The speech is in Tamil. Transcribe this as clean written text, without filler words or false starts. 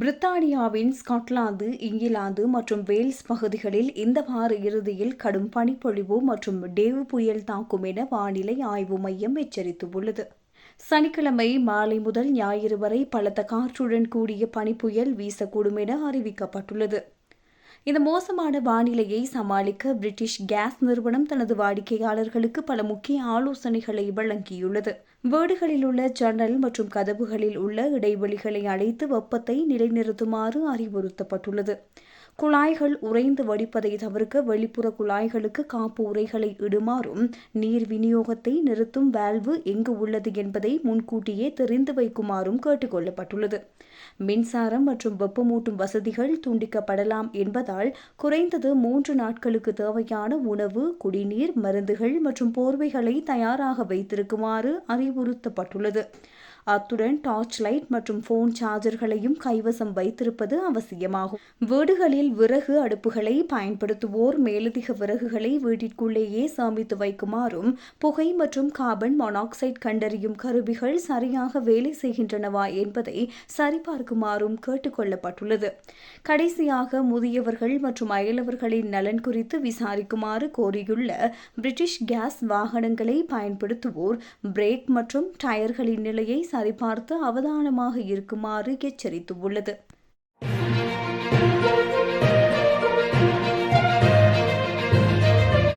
பிரித்தானியாவின் ஸ்காட்லாந்து, இங்கிலாந்து மற்றும் வேல்ஸ் பகுதிகளில் இந்த வார இறுதியில் கடும் பனிப்பொழிவு மற்றும் டேவு புயல் தாக்கும் என வானிலை ஆய்வு மையம் எச்சரித்துள்ளது. சனிக்கிழமை மாலை முதல் ஞாயிறு வரை பலத்த காற்றுடன் கூடிய பனிப்புயல் வீசக்கூடும் என அறிவிக்கப்பட்டுள்ளது. இந்த மோசமான வானிலையை சமாளிக்க பிரிட்டிஷ் கேஸ் நிறுவனம் தனது வாடிக்கையாளர்களுக்கு பல முக்கிய ஆலோசனைகளை வழங்கியுள்ளது. வீடுகளில் உள்ள ஜன்னல் மற்றும் கதவுகளில் உள்ள இடைவெளிகளை அடைத்து வெப்பத்தை நிலைநிறுத்துமாறு அறிவுறுத்தப்பட்டுள்ளது. குழாய்கள் உறைந்து வடிப்பதை தவிர்க்க வெளிப்புற குழாய்களுக்கு காப்பு உறைகளை இடுமாறும், நீர் விநியோகத்தை நிறுத்தும் வால்வு எங்கு உள்ளது என்பதை முன்கூட்டியே தெரிந்து வைக்குமாறும் கேட்டுக் கொள்ளப்பட்டுள்ளது. மின்சாரம் மற்றும் வெப்பமூட்டும் வசதிகள் துண்டிக்கப்படலாம் என்பதால் குறைந்தது 3 நாட்களுக்கு தேவையான உணவு, குடிநீர், மருந்துகள் மற்றும் போர்வைகளை தயாராக வைத்திருக்குமாறு அறிவுறுத்தப்பட்டுள்ளது. அத்துடன் டார்ச் லைட் மற்றும் போன் சார்ஜர்களையும் கைவசம் வைத்திருப்பது அவசியமாகும். வீடுகளில் விறகு அடுப்புகளை பயன்படுத்துவோர் மேலதிக விறகுகளை வீட்டிற்குள்ளேயே சேமித்து வைக்குமாறும், புகை மற்றும் கார்பன் மோனாக்சைடு கண்டறியும் கருவிகள் சரியாக வேலை செய்கின்றனவா என்பதை சரிபார்க்குமாறும் கேட்டுக் கொள்ளப்பட்டுள்ளது. கடைசியாக, முதியவர்கள் மற்றும் அயலவர்களின் நலன் குறித்து விசாரிக்குமாறு கோரியுள்ள பிரிட்டிஷ் கேஸ் வாகனங்களை பயன்படுத்துவோர் பிரேக் மற்றும் டயர்களின் நிலையை சரிபார்த்து அவதானமாக இருக்குமாறு எச்சரித்துள்ளது.